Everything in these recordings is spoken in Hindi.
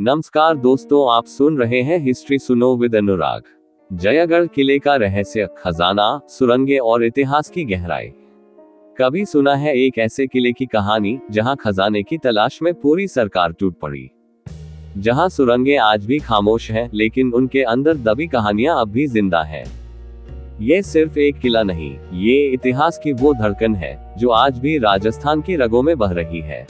नमस्कार दोस्तों, आप सुन रहे हैं हिस्ट्री सुनो विद अनुराग। जयगढ़ किले का रहस्य, खजाना, सुरंगें और इतिहास की गहराई। कभी सुना है एक ऐसे किले की कहानी जहां खजाने की तलाश में पूरी सरकार टूट पड़ी, जहां सुरंगें आज भी खामोश हैं, लेकिन उनके अंदर दबी कहानियां अब भी जिंदा हैं। ये सिर्फ एक किला नहीं, ये इतिहास की वो धड़कन है जो आज भी राजस्थान की रगों में बह रही है।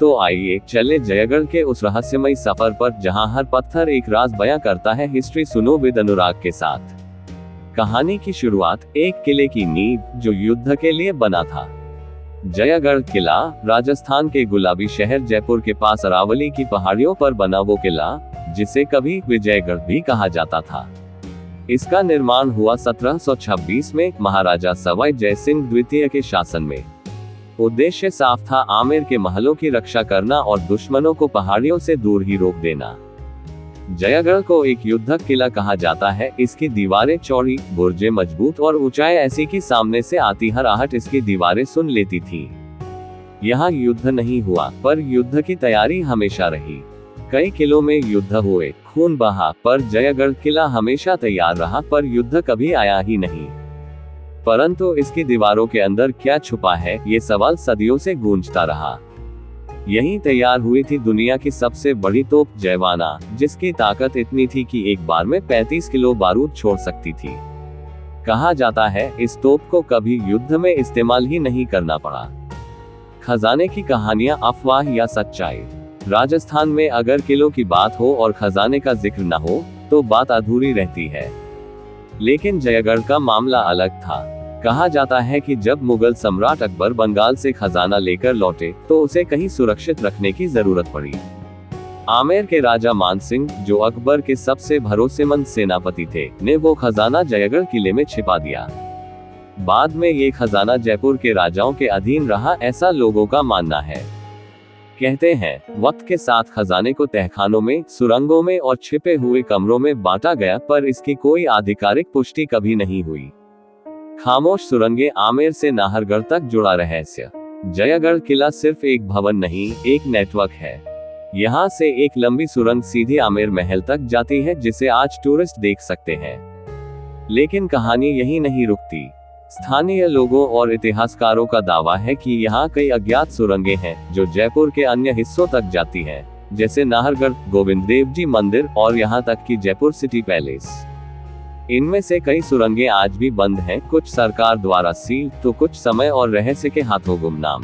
तो आइए चले जयगढ़ के उस रहस्यमयी सफर पर जहां हर पत्थर एक राज बयां करता है। हिस्ट्री सुनो विद अनुराग के साथ। कहानी की शुरुआत एक किले की नींव जो युद्ध के लिए बना था। जयगढ़ किला राजस्थान के गुलाबी शहर जयपुर के पास अरावली की पहाड़ियों पर बना वो किला जिसे कभी विजयगढ़ भी कहा जाता था। इसका निर्माण हुआ 1726 में महाराजा सवाई जयसिंह द्वितीय के शासन में। उद्देश्य साफ था, आमेर के महलों की रक्षा करना और दुश्मनों को पहाड़ियों से दूर ही रोक देना। जयगढ़ को एक युद्धक किला कहा जाता है। इसकी दीवारें चौड़ी, बुर्जें मजबूत और ऊंचाई ऐसी कि सामने से आती हर आहट इसकी दीवारें सुन लेती थी। यहाँ युद्ध नहीं हुआ, पर युद्ध की तैयारी हमेशा रही। कई किलों में युद्ध हुए, खून बहा, पर जयगढ़ किला हमेशा तैयार रहा, पर युद्ध कभी आया ही नहीं। परंतु इसकी दीवारों के अंदर क्या छुपा है, ये सवाल सदियों से गूंजता रहा। यहीं तैयार हुई थी दुनिया की सबसे बड़ी तोप जयवाना, जिसकी ताकत इतनी थी कि एक बार में 35 किलो बारूद छोड़ सकती थी। कहा जाता है इस तोप को कभी युद्ध में इस्तेमाल ही नहीं करना पड़ा। खजाने की कहानियां, अफवाह या सच्चाई। राजस्थान में अगर किलों की बात हो और खजाने का जिक्र न हो तो बात अधूरी रहती है। लेकिन जयगढ़ का मामला अलग था। कहा जाता है कि जब मुगल सम्राट अकबर बंगाल से खजाना लेकर लौटे तो उसे कहीं सुरक्षित रखने की जरूरत पड़ी। आमेर के राजा मानसिंह, जो अकबर के सबसे भरोसेमंद सेनापति थे, ने वो खजाना जयगढ़ किले में छिपा दिया। बाद में ये खजाना जयपुर के राजाओं के अधीन रहा, ऐसा लोगों का मानना है। कहते हैं वक्त के साथ खजाने को तहखानों में, सुरंगों में और छिपे हुए कमरों में बांटा गया, पर इसकी कोई आधिकारिक पुष्टि कभी नहीं हुई। खामोश सुरंगें, आमेर से नाहरगढ़ तक जुड़ा रहस्य। जयगढ़ किला सिर्फ एक भवन नहीं, एक नेटवर्क है। यहाँ से एक लंबी सुरंग सीधी आमेर महल तक जाती है, जिसे आज टूरिस्ट देख सकते हैं। लेकिन कहानी यही नहीं रुकती। स्थानीय लोगों और इतिहासकारों का दावा है कि यहाँ कई अज्ञात सुरंगें हैं जो जयपुर के अन्य हिस्सों तक जाती हैं, जैसे नाहरगढ़, गोविंद देव जी मंदिर और यहाँ तक कि जयपुर सिटी पैलेस। इनमें से कई सुरंगें आज भी बंद हैं, कुछ सरकार द्वारा सील तो कुछ समय और रहस्य के हाथों गुमनाम।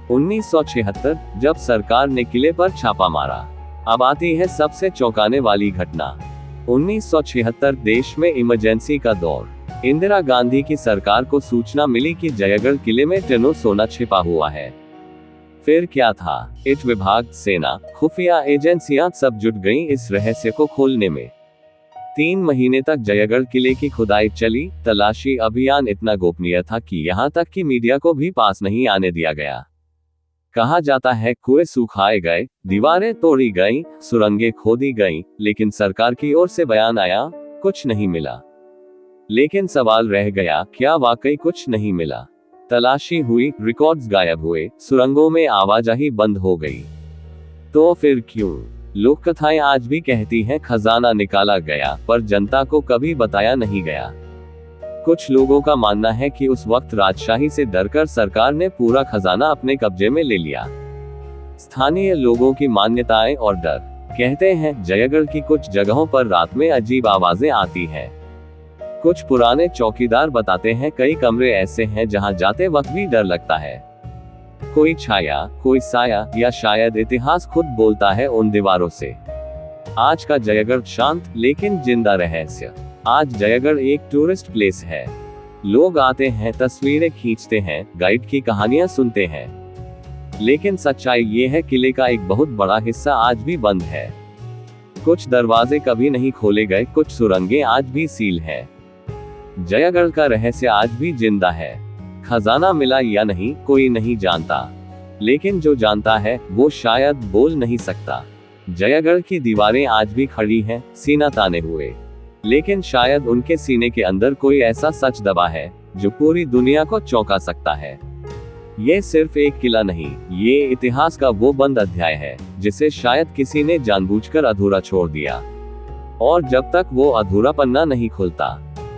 1976 जब सरकार ने किले पर छापा मारा। अब आती है सबसे चौंकाने वाली घटना। 1976 देश में इमरजेंसी का दौर। इंदिरा गांधी की सरकार को सूचना मिली कि जयगढ़ किले में टनों सोना छिपा हुआ है। फिर क्या था? ईट विभाग, सेना, खुफिया एजेंसियां सब जुट गईं इस रहस्य को खोलने में। 3 महीने तक जयगढ़ किले की खुदाई चली। तलाशी अभियान इतना गोपनीय था कि यहाँ तक कि मीडिया को भी पास नहीं आने दिया गया। कहा जाता है कुएं सुखाए गए, दीवारें तोड़ी गईं, सुरंगें खोदी गईं, लेकिन सरकार की ओर से बयान आया, कुछ नहीं मिला। लेकिन सवाल रह गया, क्या वाकई कुछ नहीं मिला? तलाशी हुई, रिकॉर्ड्स गायब हुए, सुरंगों में आवाजाही बंद हो गई। तो फिर क्यों? लोक कथाएं आज भी कहती हैं खजाना निकाला गया, पर जनता को कभी बताया नहीं गया। कुछ लोगों का मानना है कि उस वक्त राजशाही से डरकर सरकार ने पूरा खजाना अपने कब्जे में ले लिया। स्थानीय लोगों की मान्यताएं और डर। कहते हैं जयगढ़ की कुछ जगहों पर रात में अजीब आवाजें आती हैं। कुछ पुराने चौकीदार बताते हैं कई कमरे ऐसे हैं जहां जाते वक्त भी डर लगता है। कोई छाया, कोई साया, या शायद इतिहास खुद बोलता है उन दीवारों से। आज का जयगढ़ शांत लेकिन जिंदा रहस्य। आज जयगढ़ एक टूरिस्ट प्लेस है। लोग आते हैं, तस्वीरें खींचते हैं, गाइड की कहानियां सुनते हैं। लेकिन सच्चाई ये है, किले का एक बहुत बड़ा हिस्सा आज भी बंद है। कुछ दरवाजे कभी नहीं खोले गए, कुछ सुरंगें आज भी सील हैं। जयगढ़ का रहस्य आज भी जिंदा है। खजाना मिला या नहीं, कोई नहीं जानता, लेकिन जो जानता है वो शायद बोल नहीं सकता। जयगढ़ की दीवारें आज भी खड़ी हैं, सीना ताने हुए, लेकिन शायद उनके सीने के अंदर कोई ऐसा सच दबा है जो पूरी दुनिया को चौंका सकता है। ये सिर्फ एक किला नहीं, ये इतिहास का वो बंद अध्याय है जिसे शायद किसी ने जानबूझकर अधूरा छोड़ दिया। और जब तक वो अधूरा पन्ना नहीं खुलता,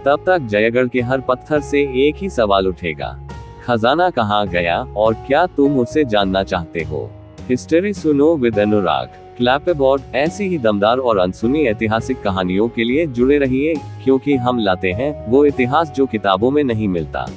तब तक जयगढ़ के हर पत्थर से एक ही सवाल उठेगा, खजाना कहाँ गया और क्या तुम उसे जानना चाहते हो? हिस्ट्री सुनो विद अनुराग। क्लैपबोर्ड। ऐसी ही दमदार और अनसुनी ऐतिहासिक कहानियों के लिए जुड़े रहिए, क्योंकि हम लाते हैं वो इतिहास जो किताबों में नहीं मिलता।